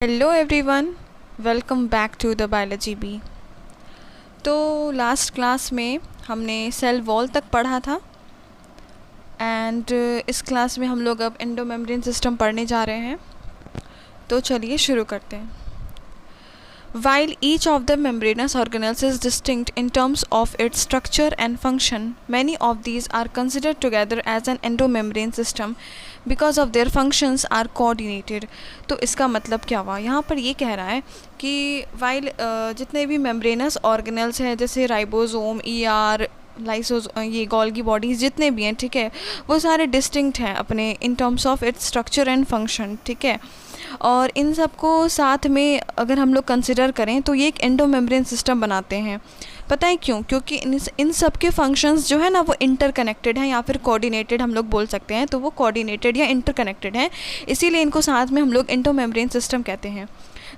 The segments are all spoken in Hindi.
Hello everyone, welcome back to the biology B. तो लास्ट क्लास में हमने सेल वॉल तक पढ़ा था एंड इस क्लास में हम लोग अब एंडोमेम्ब्रेन सिस्टम पढ़ने जा रहे हैं। तो चलिए शुरू करते हैं। While each of the membranous organelles is distinct in terms of its structure and function, many of these are considered together as an endomembrane system because of their functions are coordinated। तो इसका मतलब क्या हुआ? यहाँ पर ये कह रहा है कि while जितने भी membranous organelles हैं जैसे राइबोसोम, ER, लाइसोज, ये गोल्गी बॉडीज़ जितने भी हैं, ठीक है, वो सारे डिस्टिंक्ट हैं अपने in terms of its structure and function, ठीक है। और इन सब को साथ में अगर हम लोग कंसिडर करें तो ये एक एंडोमेम्ब्रेन सिस्टम बनाते हैं। पता है क्यों? क्योंकि इन सब के फंक्शंस जो है ना वो इंटरकनेक्टेड हैं या फिर कोऑर्डिनेटेड हम लोग बोल सकते हैं। तो वो कोऑर्डिनेटेड या इंटरकनेक्टेड हैं, इसीलिए इनको साथ में हम लोग एंडोमेम्ब्रेन सिस्टम कहते हैं।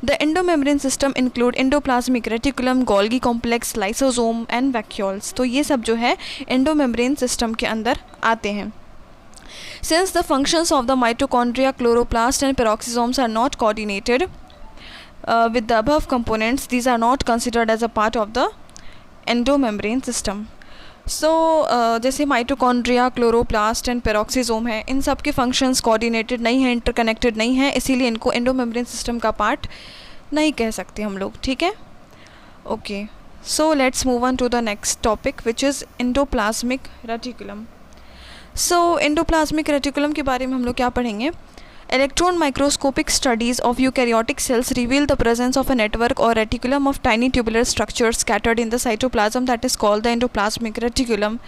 The endomembrane system include endoplasmic reticulum, Golgi complex, lysosome and vacuoles। तो ये सब जो है endomembrane system के अंदर आते हैं। Since the functions of the mitochondria, chloroplast and peroxisomes are not coordinated with the above components, these are not considered as a part of the endomembrane system। जैसे माइटोकॉन्ड्रिया, क्लोरोप्लास्ट एंड पेरोक्सीसोम है, इन सब के फंक्शंस कोऑर्डिनेटेड नहीं है, इंटरकनेक्टेड नहीं है, इसीलिए इनको एंडोमेम्ब्रेन सिस्टम का पार्ट नहीं कह सकते हम लोग, ठीक है। Okay, so let's move on to the next topic which is endoplasmic reticulum. So endoplasmic reticulum के बारे में हम लोग क्या पढ़ेंगे? Electron microscopic studies of eukaryotic cells reveal the presence of a network or reticulum of tiny tubular structures scattered in the cytoplasm that is called the endoplasmic reticulum।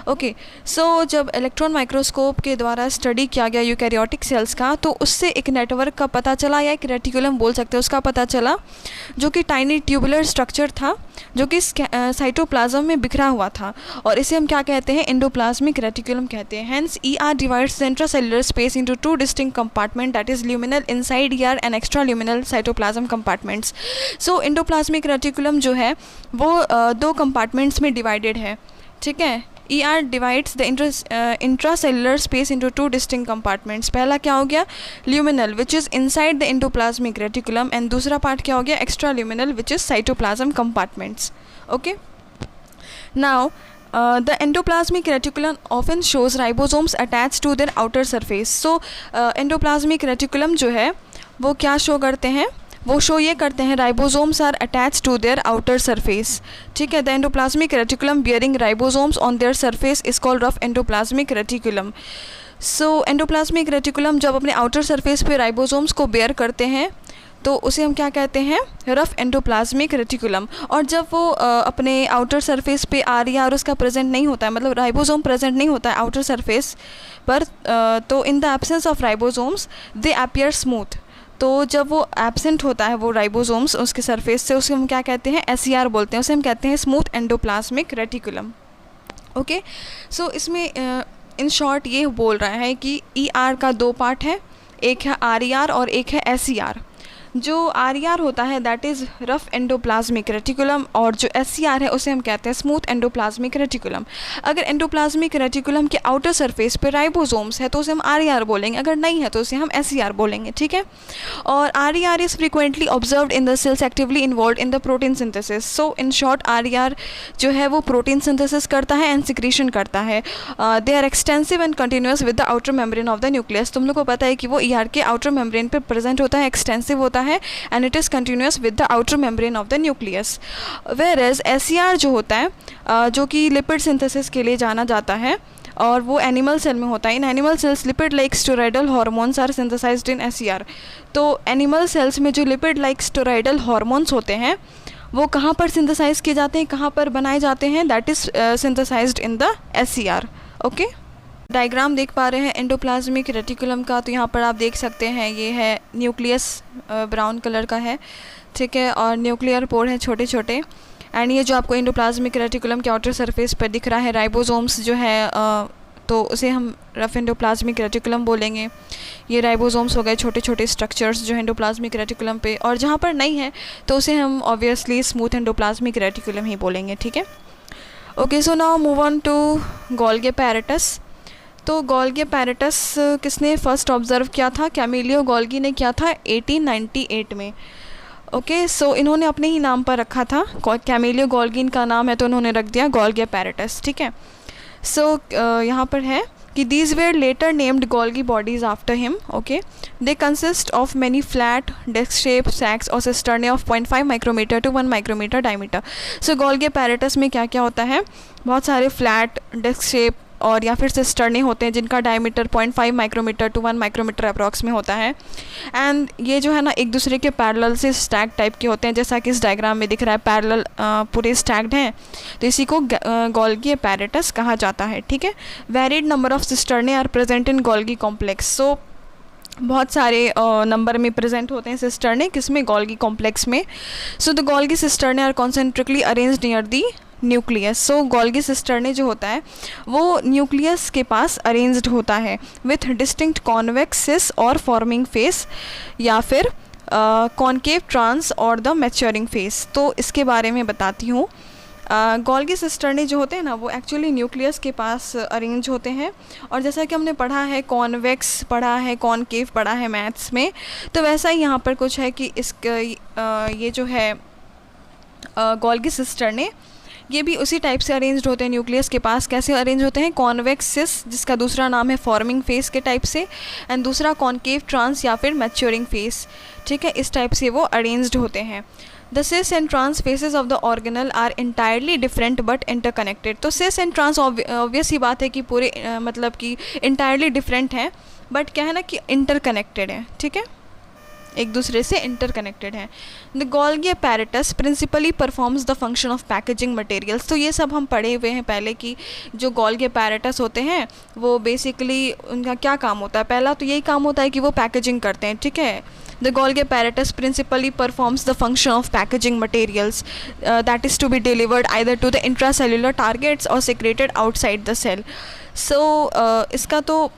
Okay, so जब इलेक्ट्रॉन माइक्रोस्कोप के द्वारा स्टडी किया गया यूकैरियोटिक सेल्स का, तो उससे एक नेटवर्क का पता चला या एक रेटिकुलम बोल सकते हैं उसका पता चला, जो कि टाइनी ट्यूबुलर स्ट्रक्चर था जो कि साइटोप्लाज्म में बिखरा हुआ था, और इसे हम क्या कहते हैं? एंडोप्लाज्मिक रेटिकुलम कहते हैं। Hence ER divides the intracellular space into two distinct compartment, that is luminal inside ER and extra luminal cytoplasm compartments. So endoplasmic reticulum जो है वो दो कंपार्टमेंट्स में डिवाइडेड है, ठीक है। ER divides the intracellular space into two distinct compartments। पहला क्या हो गया? Luminal which is inside the endoplasmic reticulum, and दूसरा पार्ट क्या हो गया? Extra luminal which is cytoplasm compartments. Okay, now the endoplasmic reticulum often shows ribosomes attached to their outer surface। so endoplasmic reticulum जो है वो क्या शो करते हैं? वो शो ये करते हैं ribosomes are attach to their outer surface, ठीक है। The endoplasmic reticulum bearing ribosomes on their surface is called rough endoplasmic reticulum. So endoplasmic reticulum जब अपने आउटर सरफेस पे राइबोसोम्स को बेयर करते हैं तो उसे हम क्या कहते हैं? Rough endoplasmic reticulum. और जब वो अपने आउटर सरफेस पे आ रही है और उसका प्रेजेंट नहीं होता है, मतलब राइबोसोम प्रेजेंट नहीं होता है आउटर सरफेस पर, तो in the absence of ribosomes they appear smooth. तो जब वो एब्सेंट होता है वो राइबोसोम्स उसके सरफेस से, उसे हम क्या कहते हैं? SER बोलते हैं, उसे हम कहते हैं स्मूथ एंडोप्लाज्मिक रेटिकुलम। ओके, सो इसमें इन शॉर्ट ये बोल रहा है कि ER का दो पार्ट है, एक है RER और एक है SER। जो RER होता है that is rough endoplasmic reticulum, और जो SER है उसे हम कहते हैं स्मूथ एंडोप्लाज्मिक रेटिकुलम। अगर एंडोप्लाज्मिक रेटिकुलम के आउटर सरफेस पे राइबोसोम्स है तो उसे हम RER बोलेंगे, अगर नहीं है तो उसे हम SER बोलेंगे, ठीक है। और RER is frequently observed in the cells actively involve in the protein synthesis. So in short RER जो है वो प्रोटीन सिंथेसिस करता है एंड सिक्रीशन करता है। They are extensive and continuous with the outer membrane of the nucleus. तुम लोग को पता है कि वो ER के आउटर मेम्ब्रेन पर प्रेजेंट होता है, एक्सटेंसिव होता है and it is continuous with the outer membrane of the nucleus. Whereas SER जो होता है जो कि लिपिड सिंथेसिस के लिए जाना जाता है, और वो एनिमल सेल में होता है। In animal cells lipid like steroidal hormones are synthesized in SER। तो एनिमल सेल्स में जो लिपिड लाइक स्टेरॉयडल हार्मोन्स होते हैं वो कहाँ पर सिंथेसाइज किए जाते हैं, कहाँ पर बनाए जाते हैं? That is synthesized in the SER। Okay, diagram देख पा रहे हैं एंडोप्लाज्मिक रेटिकुलम का। तो यहाँ पर आप देख सकते हैं ये है न्यूक्लियस, ब्राउन कलर का है, ठीक है, और न्यूक्लियर पोर है छोटे छोटे। एंड ये जो आपको एंडोप्लाज्मिक रेटिकुलम के आउटर सरफेस पर दिख रहा है राइबोसोम्स जो है, तो उसे हम रफ एंडोप्लाज्मिक रेटिकुलम बोलेंगे। ये राइबोसोम्स हो गए छोटे छोटे स्ट्रक्चर्स जो एंडोप्लाज्मिक रेटिकुलम पे, और जहाँ पर नहीं है तो उसे हम ऑब्वियसली स्मूथ एंडोप्लाज्मिक रेटिकुलम ही बोलेंगे, ठीक है। Okay, so now move on to Golgi apparatus। तो गोल्गी अपैरेटस किसने फर्स्ट ऑब्ज़र्व किया था? कैमिलियो गोल्गी ने किया था 1898 में। ओके, सो इन्होंने अपने ही नाम पर रखा था, कैमिलियो गोल्गी इनका नाम है तो उन्होंने रख दिया गोल्गी अपैरेटस, ठीक है। सो यहाँ पर है कि these were later named Golgi bodies after him. Okay, they consist of many flat disc-shaped sacs or cisternae of 0.5 micrometer to 1 micrometer diameter. So Golgi apparatus में क्या क्या होता है? बहुत सारे फ्लैट डिस्क शेप और या फिर सिस्टर्ने होते हैं जिनका diameter 0.5 micrometer to 1 micrometer approx में होता है। एंड ये जो है ना एक दूसरे के पैरेलल से स्टैक टाइप के होते हैं, जैसा कि इस डायग्राम में दिख रहा है, पैरेलल पूरे स्टैक्ड हैं, तो इसी को गोल्गी अपैरेटस कहा जाता है, ठीक है। Varied number of cisternae are present in Golgi complex. So बहुत सारे नंबर में प्रेजेंट होते हैं सिस्टर्ने, किसमें? गोल्गी कॉम्प्लेक्स में। So the Golgi cisternae are concentrically arranged near the nucleus. So Golgi cisternae जो होता है वो न्यूक्लियस के पास अरेंज्ड होता है विथ डिस्टिंक्ट कॉन्वेक्स सिस और फॉर्मिंग फेस या फिर कॉन्केव ट्रांस और द मैच्योरिंग फेस। तो इसके बारे में बताती हूँ। गोल्गी सिस्टर्ने जो होते हैं ना वो एक्चुअली न्यूक्लियस के पास अरेंज होते हैं, और जैसा कि हमने पढ़ा है कॉन्वेक्स पढ़ा है, कॉन्केव पढ़ा है मैथ्स में, तो वैसा ही यहाँ पर कुछ है कि ये जो है गोल्गी सिस्टर्ने ये भी उसी टाइप से अरेंज्ड होते हैं न्यूक्लियस के पास। कैसे अरेंज होते हैं? कॉन्वेक्स सिस, जिसका दूसरा नाम है फॉर्मिंग फेस के टाइप से, एंड दूसरा कॉन्केव ट्रांस या फिर मैच्योरिंग फेस, ठीक है। इस टाइप से वो अरेंज्ड होते हैं। The cis and trans faces of the organelle are entirely different but interconnected. तो सिस एंड ट्रांस ऑब्वियस ही बात है कि पूरे मतलब कि इंटायरली डिफरेंट हैं, बट क्या है ना कि इंटरकनेक्टेड है, ठीक है, एक दूसरे से इंटरकनेक्टेड हैं। The Golgi apparatus principally performs the function of packaging materials. तो ये सब हम पढ़े हुए हैं पहले कि जो गोल्गी अपैरेटस होते हैं वो बेसिकली उनका क्या काम होता है? पहला तो यही काम होता है कि वो पैकेजिंग करते हैं, ठीक है। The Golgi apparatus principally performs the function of packaging materials that is to be delivered either to the intracellular targets और secreted outside the cell. So इसका तो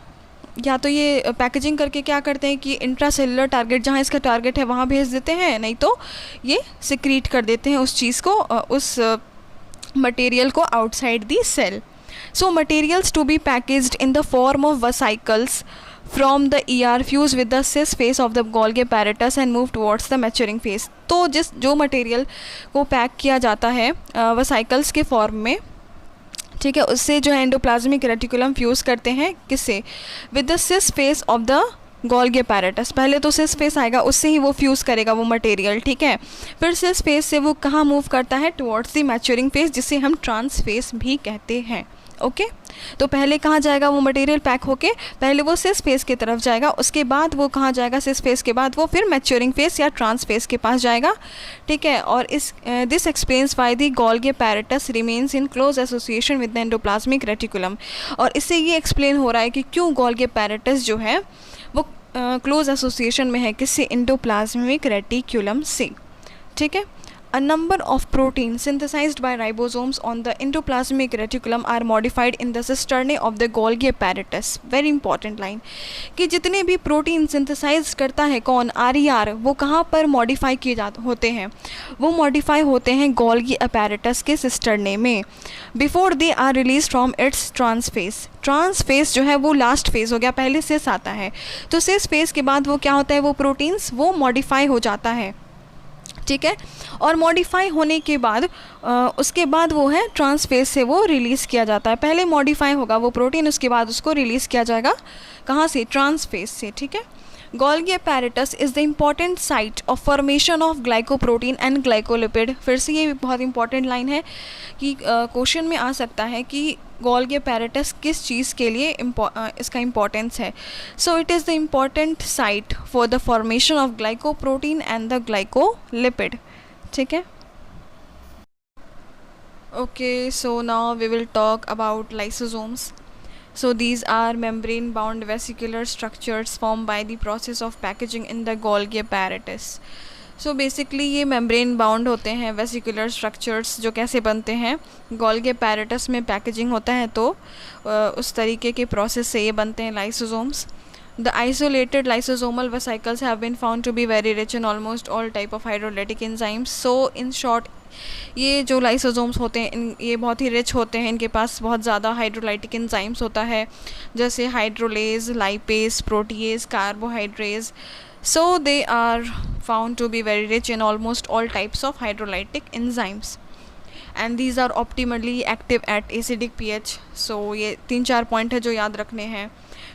या तो ये पैकेजिंग करके क्या करते हैं कि इंट्रासेलुलर टारगेट जहाँ इसका टारगेट है वहाँ भेज देते हैं, नहीं तो ये सिक्रीट कर देते हैं उस चीज़ को, उस मटेरियल को outside the cell. So materials to be packaged in the form of vesicles from the ER fuse with the cis face of the Golgi apparatus and move towards the maturing face. तो जो मटेरियल को पैक किया जाता है वसाइकल्स के फॉर्म में, ठीक है, उससे जो है एंडोप्लाज्मिक रेटिकुलम फ्यूज़ करते हैं किससे? With the cis face of the Golgi apparatus. पहले तो सिस फेस आएगा, उससे ही वो फ्यूज़ करेगा वो मटेरियल, ठीक है। फिर सिस फेस से वो कहाँ मूव करता है? टुवर्ड्स द मैच्योरिंग फेस, जिसे हम ट्रांस फेस भी कहते हैं। ओके, तो पहले कहाँ जाएगा वो मटेरियल पैक होके? पहले वो सिस फेस की तरफ जाएगा, उसके बाद वो कहाँ जाएगा? सिस फेस के बाद वो फिर मैच्योरिंग फेस या ट्रांस फेस के पास जाएगा, ठीक है। और this explains why the Golgi apparatus remains in close association with the endoplasmic reticulum. और इससे ये एक्सप्लेन हो रहा है कि क्यों गोल्गी अपैरेटस जो है वो क्लोज एसोसिएशन में है, किससे? एंडोप्लाज्मिक रेटिकुलम से, ठीक है। A number of proteins synthesized by ribosomes on the endoplasmic reticulum are modified in the cisternae of the Golgi apparatus. Very important line कि जितने भी प्रोटीन सिंथेसाइज करता है कौन? RER, वो कहाँ पर मॉडिफाई किए होते हैं? वो मॉडिफाई होते हैं गोल्गी अपैरेटस के सिस्टरने में, before they are release from its trans face. Trans face जो है वो लास्ट फेज हो गया, पहले सिस आता है, तो सिस फेस के बाद वो क्या होता है? वो प्रोटीन्स वो मॉडिफाई हो जाता है, ठीक है। और मॉडिफाई होने के बाद उसके बाद वो है ट्रांस फेज से वो रिलीज़ किया जाता है। पहले मॉडिफाई होगा वो प्रोटीन, उसके बाद उसको रिलीज़ किया जाएगा कहाँ से? ट्रांस फेज से, ठीक है। Golgi apparatus is the important site of formation of glycoprotein and glycolipid। फिर से ये बहुत इंपॉर्टेंट लाइन है कि क्वेश्चन में आ सकता है कि गोल्गी apparatus किस चीज़ के लिए इसका इम्पोर्टेंस है। So it is the important site for the formation of glycoprotein and the glycolipid, ठीक है। Okay, so now we will talk about lysosomes. So these are membrane bound vesicular structures formed by the process of packaging in the Golgi apparatus. So basically ये membrane bound होते हैं vesicular structures जो कैसे बनते हैं? Golgi apparatus में पैकेजिंग होता है तो उस तरीके के प्रोसेस से ये बनते हैं lysosomes. The isolated lysosomal vesicles have been found to be very rich in almost all type of hydrolytic enzymes. So in short, ये जो लाइसोसोम्स होते हैं ये बहुत ही रिच होते हैं, इनके पास बहुत ज़्यादा हाइड्रोलाइटिक एंजाइम्स होता है, जैसे hydrolase, lipase, protease, carbohydrase. So they are found to be very rich in almost all types of hydrolytic enzymes, and these are optimally active at acidic pH. So ये 3-4 पॉइंट है जो याद रखने हैं,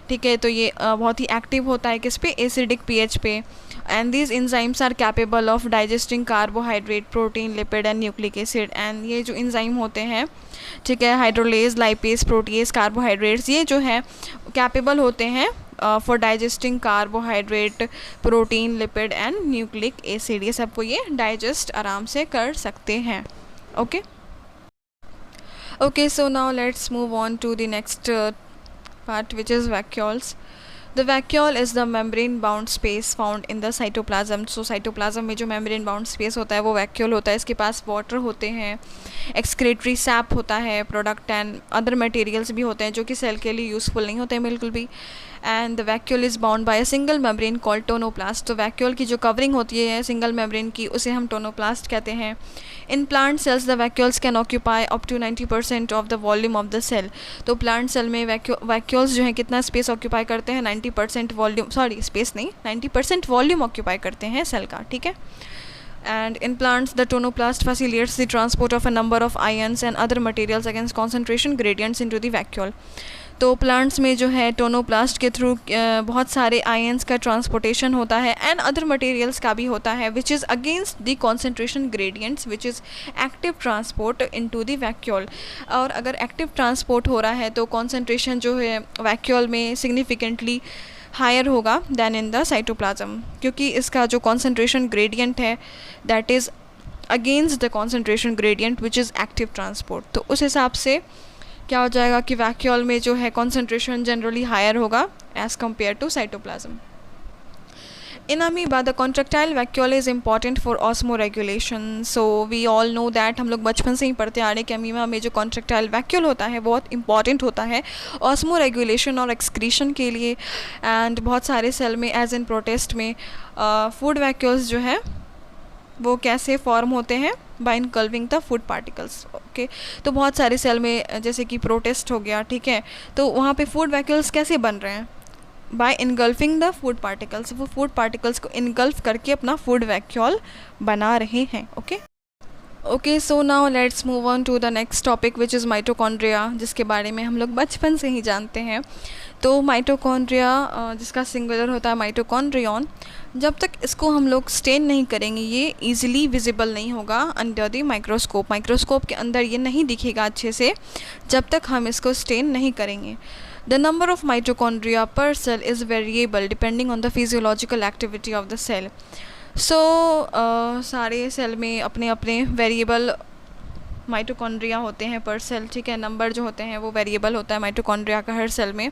ठीक है. तो ये बहुत ही एक्टिव होता है किस पे, एसिडिक पीएच पे. And these enzymes are capable of digesting carbohydrate, protein, lipid and nucleic acid. And ये जो इंजाइम होते हैं, ठीक है, हाइड्रोलेज, लाइपेज, प्रोटीएज, कार्बोहाइड्रेट्स, ये जो है कैपेबल होते हैं for digesting carbohydrate, protein, lipid and nucleic acid. ये सबको ये डाइजेस्ट आराम से कर सकते हैं. Okay okay, so now let's move on to the next part, which is vacuoles. The vacuole is the membrane bound space found in the cytoplasm. So cytoplasm में जो membrane bound space होता है वो vacuole होता है. इसके पास water होते हैं, excretory sap होता है, product and other materials भी होते हैं जो कि cell के लिए useful नहीं होते हैं बिल्कुल भी. And the vacuole is bound by a single membrane called tonoplast. तो vacuole की जो covering होती है single membrane की, उसे हम tonoplast कहते हैं. In plant cells the vacuoles can occupy up to 90% of the volume of the cell. तो plant cell में vacuoles जो हैं कितना space occupy करते हैं, 90% volume, सॉरी space नहीं, 90% volume occupy करते हैं cell का, ठीक है. And in plants the tonoplast facilitates the transport of a number of ions and other materials against concentration gradients into the vacuole. तो प्लांट्स में जो है टोनोप्लास्ट के थ्रू बहुत सारे आयंस का ट्रांसपोर्टेशन होता है एंड अदर मटेरियल्स का भी होता है, which is against the concentration gradients, which is active transport into the vacuole. और अगर एक्टिव ट्रांसपोर्ट हो रहा है तो कॉन्सेंट्रेशन जो है वैक्यूल में सिग्निफिकेंटली हायर होगा दैन इन द साइटोप्लाज्म, क्योंकि इसका जो कॉन्सेंट्रेशन ग्रेडियंट है that is against the concentration gradient which is active transport. तो उस हिसाब से क्या हो जाएगा कि वैक्यूल में जो है कॉन्सेंट्रेशन जनरली हायर होगा as compare to cytoplasm. In amoeba, the contractile vacuole is important for osmoregulation. So we all know that, हम लोग बचपन से ही पढ़ते आ रहे हैं कि अमीबा में जो contractile vacuole होता है बहुत important होता है osmoregulation और excretion के लिए. and बहुत सारे सेल में एज इन प्रोटेस्ट में फूड vacuoles जो है वो कैसे फॉर्म होते हैं, by engulfing the food particles. Okay, तो बहुत सारे सेल में जैसे कि प्रोटेस्ट हो गया, ठीक है, तो वहाँ पे फूड वैक्यूल्स कैसे बन रहे हैं, by engulfing the food particles. वो फूड पार्टिकल्स को इनगल्फ करके अपना फूड वैक्यूल बना रहे हैं. Okay okay, so now let's move on to the next topic which is mitochondria, जिसके बारे में हम लोग बचपन से ही जानते हैं. तो माइटोकॉन्ड्रिया जिसका सिंगुलर होता है माइटोकॉन्ड्रियन, जब तक इसको हम लोग स्टेन नहीं करेंगे ये ईजिली विजिबल नहीं होगा अंडर द माइक्रोस्कोप. माइक्रोस्कोप के अंदर ये नहीं दिखेगा अच्छे से जब तक हम इसको स्टेन नहीं करेंगे. The number of mitochondria per cell is variable depending on the physiological activity of the cell. So सारे सेल में अपने अपने वेरिएबल माइटोकॉन्ड्रिया होते हैं पर सेल, ठीक है. नंबर जो होते हैं वो वेरिएबल होता है माइटोकॉन्ड्रिया का हर सेल में,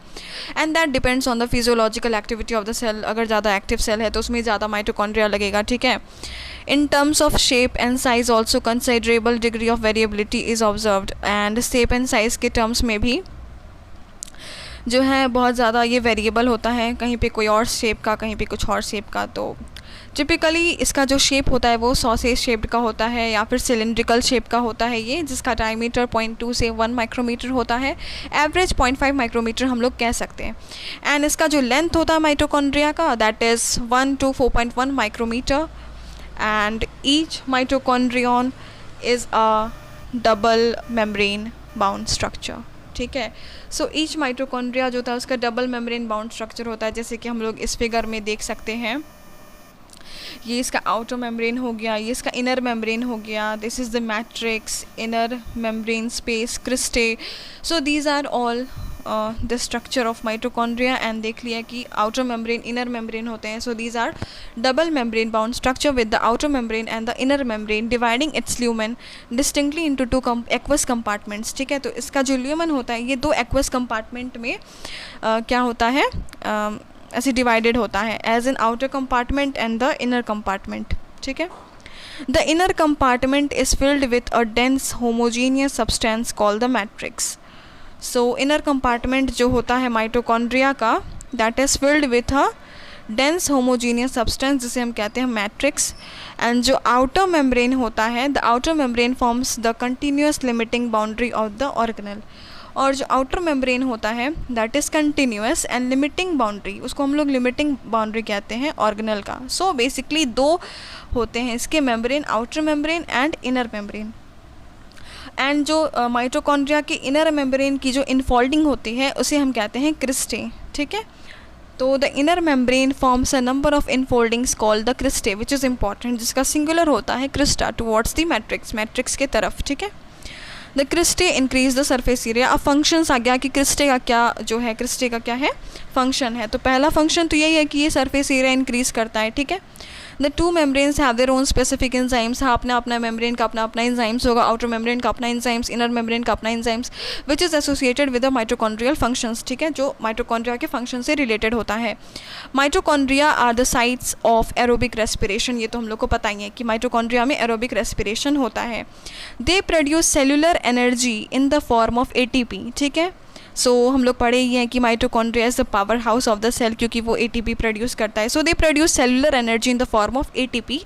and that depends on the physiological activity of the cell. अगर ज़्यादा एक्टिव सेल है तो उसमें ज़्यादा माइटोकॉन्ड्रिया लगेगा, ठीक है. In terms of shape and size also considerable degree of variability is observed. And shape and size के टर्म्स में भी जो है बहुत ज़्यादा ये वेरिएबल होता है, कहीं पे कोई और शेप का, कहीं पे कुछ और शेप का. तो टिपिकली इसका जो शेप होता है वो सॉसेज शेप्ड का होता है या फिर सिलेंड्रिकल शेप का होता है ये, जिसका डायमीटर 0.2 से 1 माइक्रोमीटर होता है. एवरेज 0.5 माइक्रोमीटर हम लोग कह सकते हैं. एंड इसका जो लेंथ होता है माइटोकॉन्ड्रिया का that is 1 to 4.1 micrometer. And each mitochondrion is a double membrane bound structure, ठीक है. सो ईच माइटोकॉन्ड्रिया जो था उसका डबल मेम्ब्रेन बाउंड स्ट्रक्चर होता है, जैसे कि हम लोग इस फिगर में देख सकते हैं. ये इसका आउटर मेम्ब्रेन हो गया, ये इसका इनर मेम्ब्रेन हो गया. This is the matrix, inner membrane space, cristae. So these are all the structure of mitochondria. And देख लिया कि आउटर मेम्ब्रेन, इनर मेम्ब्रेन होते हैं. So these are double membrane bound structure with the outer membrane and the inner membrane dividing its lumen distinctly into 2 aqueous compartments, ठीक है. तो इसका जो ल्यूमेन होता है ये 2 एक्वस कंपार्टमेंट में क्या होता है, ऐसे डिवाइडेड होता है, as in outer compartment and the inner compartment, ठीक है. The inner compartment is filled with a dense homogeneous substance called the matrix. So inner compartment जो होता है माइटोकॉन्ड्रिया का that is filled with a dense homogeneous substance जिसे हम कहते हैं मैट्रिक्स। एंड जो आउटर मेम्ब्रेन होता है, the outer membrane forms the continuous limiting boundary of the organelle. और जो आउटर मेम्ब्रेन होता है that is continuous and limiting boundary, उसको हम लोग लिमिटिंग बाउंड्री कहते हैं ऑर्गेनल का। सो बेसिकली दो होते हैं इसके membrane, outer membrane and inner membrane. And जो माइटोकॉन्ड्रिया की इनर मेम्ब्रेन की जो इनफोल्डिंग होती है उसे हम कहते हैं क्रिस्टे, ठीक है। तो the inner membrane forms a number of infoldings called the cristae which is important, जिसका सिंगुलर होता है Crysta towards the matrix, matrix के तरफ, ठीक है। The cristae increase the surface area. अब फंक्शंस आ गया कि क्रिस्टे का क्या जो है, क्रिस्टे का क्या है फंक्शन है। तो पहला फंक्शन तो यही है कि ये सरफेस एरिया इंक्रीज करता है, ठीक है। The two membranes have their own specific enzymes, हाँ अपना अपना मेम्ब्रेन का अपना अपना एंजाइम्स होगा, आउटर मेम्ब्रेन का अपना एंजाइम्स, इनर मेम्ब्रेन का अपना enzymes which is associated with the mitochondrial functions, ठीक है, जो माइटोकॉन्ड्रिया के फंक्शन से रिलेटेड होता है। Mitochondria are the sites of aerobic respiration, ये तो हम लोग को पता ही है कि माइटोकॉन्ड्रिया में एरोबिक रेस्पिरेशन होता है। दे produce cellular energy in the form of ATP, ठीक है। सो हम लोग पढ़े ही हैं कि mitochondria is the powerhouse of the cell, क्योंकि वो ATP प्रोड्यूस करता है। So they produce cellular energy in the form of ATP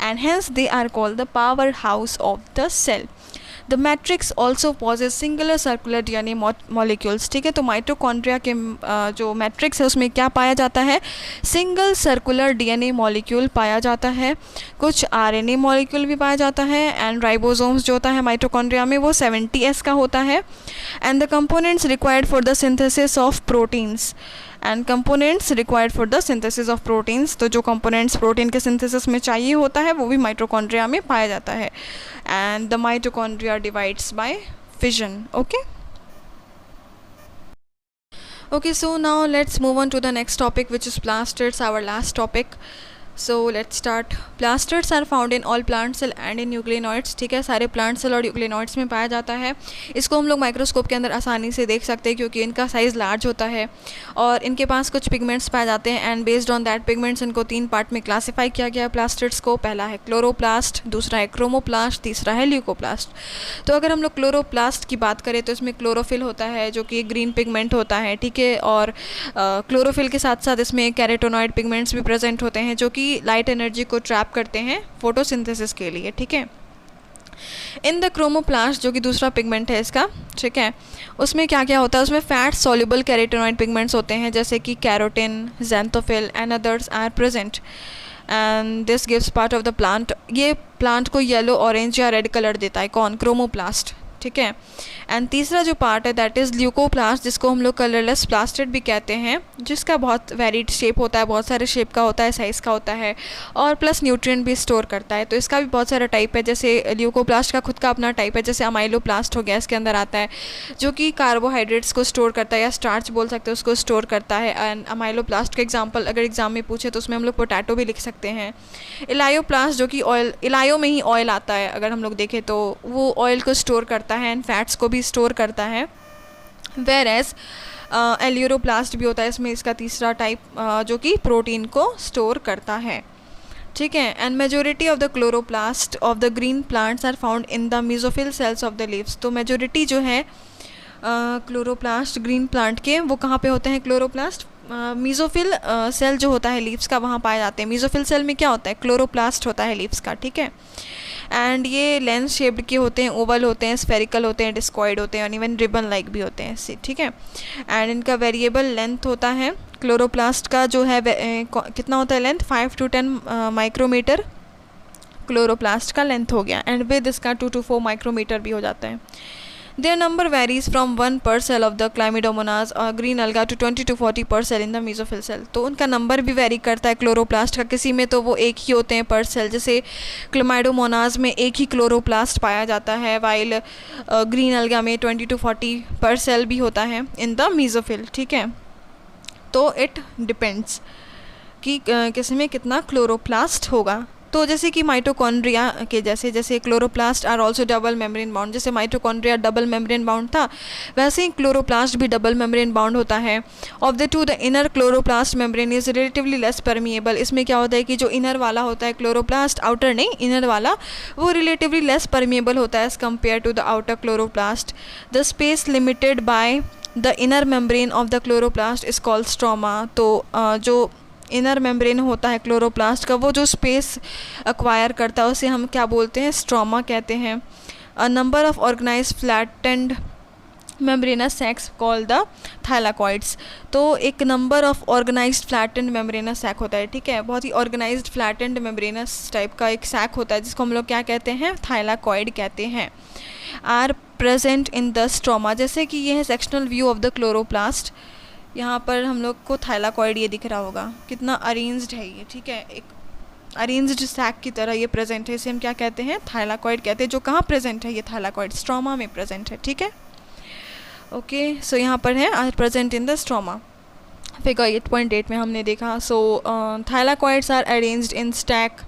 and hence they are called the powerhouse of the cell. The matrix also possesses singular circular DNA molecules, ठीक है। तो माइटोकॉन्ड्रिया के जो मैट्रिक्स है उसमें क्या पाया जाता है, सिंगल सर्कुलर DNA मॉलिक्यूल पाया जाता है, कुछ RNA मॉलिक्यूल भी पाया जाता है। एंड राइबोसोम्स जो होता है माइटोकॉन्ड्रिया में वो 70S का होता है। And the components required for the synthesis of proteins, and components required for the synthesis of proteins, तो जो कंपोनेंट्स प्रोटीन के सिंथेसिस में चाहिए होता है वो भी माइटोकॉन्ड्रिया में पाया जाता है। And the mitochondria divides bye fission, okay. Okay, so now let's move on to the next topic, which is plastids, our last topic. So let's start. Plastids are found in all plant cell and in euglenoids, ठीक है, सारे प्लांट सेल और यूग्लिनॉइड्स में पाया जाता है। इसको हम लोग माइक्रोस्कोप के अंदर आसानी से देख सकते हैं क्योंकि इनका साइज़ लार्ज होता है और इनके पास कुछ पिगमेंट्स पाए जाते हैं। And based on that pigments इनको 3 पार्ट में क्लासीफाई किया गया है प्लास्टिड्स को। पहला है क्लोरोप्लास्ट, दूसरा है क्रोमोप्लास्ट, तीसरा है ल्यूकोप्लास्ट। तो अगर हम लोग क्लोरोप्लास्ट की बात करें तो इसमें क्लोरोफिल होता है जो कि ग्रीन पिगमेंट होता है, ठीक है। और क्लोरोफिल के साथ साथ इसमें कैरोटीनॉइड पिगमेंट्स भी प्रेजेंट होते हैं जो कि लाइट एनर्जी को ट्रैप करते हैं फोटोसिंथेसिस के लिए, ठीक है। इन द क्रोमोप्लास्ट जो कि दूसरा पिगमेंट है इसका, ठीक है, उसमें क्या क्या होता है, उसमें फैट सॉल्युबल कैरोटीनॉइड पिगमेंट्स होते हैं जैसे कि carotene, xanthophyll and others are present and this gives part of the plant. ये प्लांट को येलो, ऑरेंज या रेड कलर देता है, कौन, क्रोमोप्लास्ट, ठीक है। एंड तीसरा जो पार्ट है दैट इज़ ल्यूकोप्लास्ट, जिसको हम लोग कलरलेस प्लास्टिड भी कहते हैं, जिसका बहुत वेरिड शेप होता है, बहुत सारे शेप का होता है, साइज़ का होता है और प्लस न्यूट्रिएंट भी स्टोर करता है। तो इसका भी बहुत सारा टाइप है, जैसे ल्यूकोप्लास्ट का खुद का अपना टाइप है, जैसे अमाइलोप्लास्ट हो गया, इसके अंदर आता है जो कि कार्बोहाइड्रेट्स को स्टोर करता है या स्टार्च बोल सकते हैं उसको स्टोर करता है। एंड अमाइलोप्लास्ट का एग्जाम्पल अगर एग्जाम में पूछे तो उसमें हम लोग पोटैटो भी लिख सकते हैं। इलायोप्लास्ट जो कि ऑयल, इलायो में ही ऑयल आता है अगर हम लोग देखें तो वो ऑयल को स्टोर करता है एंड फैट्स को भी स्टोर करता है। वेर एज एल्यूरोप्लास्ट भी होता है इसमें, इसका तीसरा टाइप जो कि प्रोटीन को स्टोर करता है, ठीक है। And majority of the chloroplast of the green plants are found in the mesophyll cells of the leaves. तो मेजोरिटी जो है क्लोरोप्लास्ट ग्रीन प्लांट के वो कहाँ पे होते हैं, क्लोरोप्लास्ट मीज़ोफिल सेल जो होता है लीव्स का वहाँ पाए जाते हैं। मीज़ोफिल सेल में क्या होता है, क्लोरोप्लास्ट होता है लीव्स का, ठीक है। एंड ये लेंस शेप्ड के होते हैं, ओवल होते हैं, स्फेरिकल होते हैं, डिस्कॉइड होते हैं और इवन रिबन लाइक भी होते हैं, ठीक है। एंड इनका वेरिएबल लेंथ होता है क्लोरोप्लास्ट का जो है कितना होता है लेंथ, 5 to 10 माइक्रोमीटर क्लोरोप्लास्ट का लेंथ हो गया। एंड विद इसका 2 to 4 माइक्रोमीटर भी हो जाता है। Their number varies from 1 per cell of the Chlamydomonas or green alga to 20 to 40 per cell in the mesophyll cell। तो उनका नंबर भी वेरी करता है क्लोरोप्लास्ट का, किसी में तो वो एक ही होते हैं पर सेल, जैसे क्लाइमिडोमोनाज में एक ही क्लोरोप्लास्ट पाया जाता है, वाइल ग्रीन अलगा में 20 to 40 पर सेल भी होता है इन द मेसोफिल, ठीक है। तो इट डिपेंड्स कि किसी में कितना क्लोरोप्लास्ट होगा। तो जैसे कि माइटोकॉन्ड्रिया के जैसे chloroplast are also double membrane bound, जैसे माइटोकॉन्ड्रिया डबल मेम्ब्रेन बाउंड था वैसे ही क्लोरोप्लास्ट भी डबल मेम्ब्रेन बाउंड होता है। Of the two the inner chloroplast membrane is relatively less permeable. इसमें क्या होता है कि जो इनर वाला होता है क्लोरोप्लास्ट, आउटर नहीं इनर वाला, वो रिलेटिवली लेस परमिएबल होता है as compare to the outer chloroplast. The space limited by the inner membrane of the chloroplast is called stroma. तो जो इनर मेम्ब्रेन होता है क्लोरोप्लास्ट का, वो जो स्पेस एक्वायर करता है उसे हम क्या बोलते हैं, स्ट्रोमा कहते हैं। A number of organize flattened membranous sacs called the thylakoids. तो एक number of organized flattened membranous sac होता है, ठीक है, बहुत ही ऑर्गेनाइज्ड फ्लैटेंड मेम्ब्रेनस टाइप का एक सैक होता है जिसको हम लोग क्या कहते हैं, थाइलाकॉइड कहते हैं। Are present in the stroma, जैसे कि ये है sectional view of the chloroplast. यहाँ पर हम लोग को थाइलाकॉइड ये दिख रहा होगा, कितना अरेंज्ड है ये, ठीक है, एक अरेंज्ड सैक की तरह ये प्रेजेंट है, इसे हम क्या कहते हैं, थाइलाकॉइड कहते हैं। जो कहाँ प्रेजेंट है, ये थाइलाकॉइड स्ट्रोमा में प्रेजेंट है, ठीक है। ओके, सो यहाँ पर है are present in the stroma. Figure 8.8 में हमने देखा, so thylakoids are arranged in stack,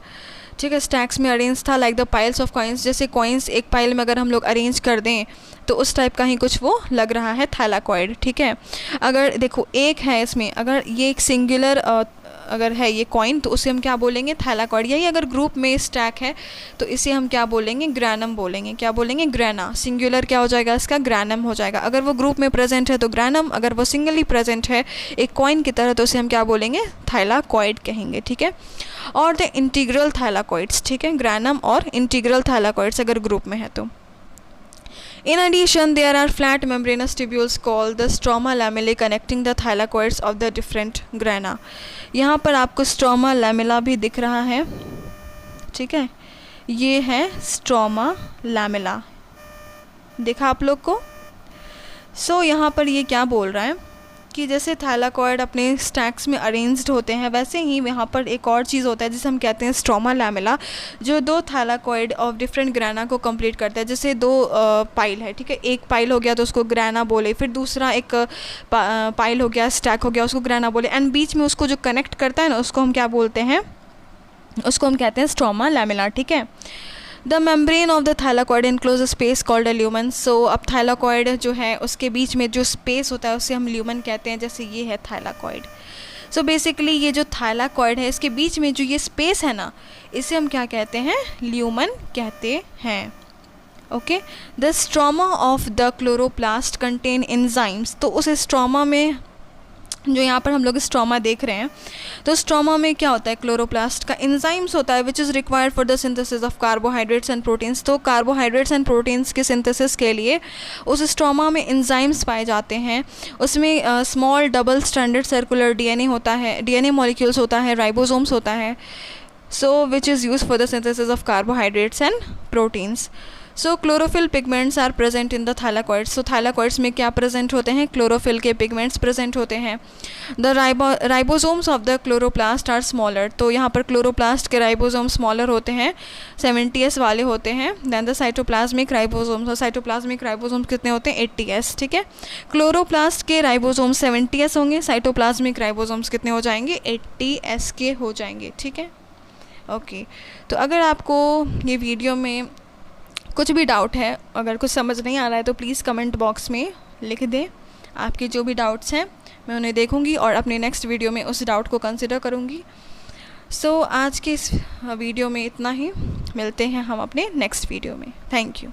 ठीक है, स्टैक्स में अरेंज था like the piles of coins, जैसे कॉइन्स एक पाइल में अगर हम लोग अरेंज कर दें तो उस टाइप का ही कुछ वो लग रहा है थाइलाकॉइड, ठीक है। अगर देखो एक है इसमें, अगर ये एक सिंगुलर अगर है ये कॉइन तो उसे हम क्या बोलेंगे, थाइलाकॉइड। यही अगर ग्रुप में स्टैक है तो इसे हम क्या बोलेंगे, ग्रैनम बोलेंगे। क्या बोलेंगे, ग्रैना। सिंगुलर क्या हो जाएगा इसका, ग्रैनम हो जाएगा। अगर वो ग्रुप में प्रेजेंट है तो ग्रैनम, अगर वो सिंगली प्रेजेंट है एक कॉइन की तरह तो उसे हम क्या बोलेंगे, थाइलाकॉइड कहेंगे, ठीक है। और द इंटीग्रल थाइलाकॉइड्स, ठीक है, ग्रैनम और इंटीग्रल थाइलाकॉइड्स अगर ग्रुप में है तो। In addition, there are flat membranous tubules called the stroma lamellae connecting the thylakoids of the different grana. यहाँ पर आपको स्ट्रोमा लैमेला भी दिख रहा है, ठीक है, ये है स्ट्रोमा लैमेला, देखा आप लोग को। सो यहाँ पर ये क्या बोल रहा है कि जैसे थाइलाकॉइड अपने स्टैक्स में अरेंज्ड होते हैं, वैसे ही यहाँ पर एक और चीज़ होता है जिसे हम कहते हैं स्ट्रोमा लैमेला, जो दो थाइलाकॉइड ऑफ डिफरेंट ग्रैना को कंप्लीट करता है। जैसे दो पाइल है, ठीक है, एक पाइल हो गया तो उसको ग्रैना बोले, फिर दूसरा एक पाइल हो गया, स्टैक हो गया, उसको ग्रैना बोले, एंड बीच में उसको जो कनेक्ट करता है ना उसको हम क्या बोलते हैं, उसको हम कहते हैं स्ट्रोमा लैमेला, ठीक है। The membrane of the thylakoid enclose a space called a lumen. So अब थाइलाकॉइड जो है उसके बीच में जो स्पेस होता है उसे हम ल्यूमन कहते हैं, जैसे ये है थाइलाकॉइड। सो बेसिकली ये जो थाइलाकॉइड है इसके बीच में जो ये स्पेस है ना, इसे हम क्या कहते हैं, ल्यूमन कहते हैं। Okay, the stroma of the chloroplast contain enzymes. तो उस स्ट्रोमा में जो यहाँ पर हम लोग स्ट्रोमा देख रहे हैं, तो स्ट्रोमा में क्या होता है, क्लोरोप्लास्ट का एंजाइम्स होता है which is required for the synthesis of carbohydrates and proteins. तो कार्बोहाइड्रेट्स एंड प्रोटीन्स के सिंथेसिस के लिए उस स्ट्रोमा में एंजाइम्स पाए जाते हैं। उसमें small double stranded circular DNA होता है, डीएनए मॉलिक्यूल्स होता है, राइबोसोम्स होता है, so which is use for the synthesis of carbohydrates and proteins. So chlorophyll pigments are present in the thylakoids. तो थाइलाकॉइड्स में क्या प्रेजेंट होते हैं, क्लोरोफिल के पिगमेंट्स प्रेजेंट होते हैं। The ribosomes of the chloroplast are smaller. तो यहाँ पर क्लोरोप्लास्ट के राइबोसोम स्मॉलर होते हैं, 70s वाले होते हैं, दैन द साइटोप्लाज्मिक राइबोसोम्स। और साइटोप्लाज्मिक राइबोसोम्स कितने होते हैं, 80s, ठीक है। क्लोरोप्लास्ट के राइबोसोम्स 70s होंगे, साइटोप्लाज्मिक राइबोसोम्स कितने हो जाएंगे, 80s के हो जाएंगे, ठीक है। ओके, तो अगर आपको ये वीडियो में कुछ भी डाउट है, अगर कुछ समझ नहीं आ रहा है तो प्लीज़ कमेंट बॉक्स में लिख दें। आपके जो भी डाउट्स हैं मैं उन्हें देखूंगी और अपने नेक्स्ट वीडियो में उस डाउट को कंसिडर करूंगी। सो आज के इस वीडियो में इतना ही, मिलते हैं हम अपने नेक्स्ट वीडियो में। Thank you.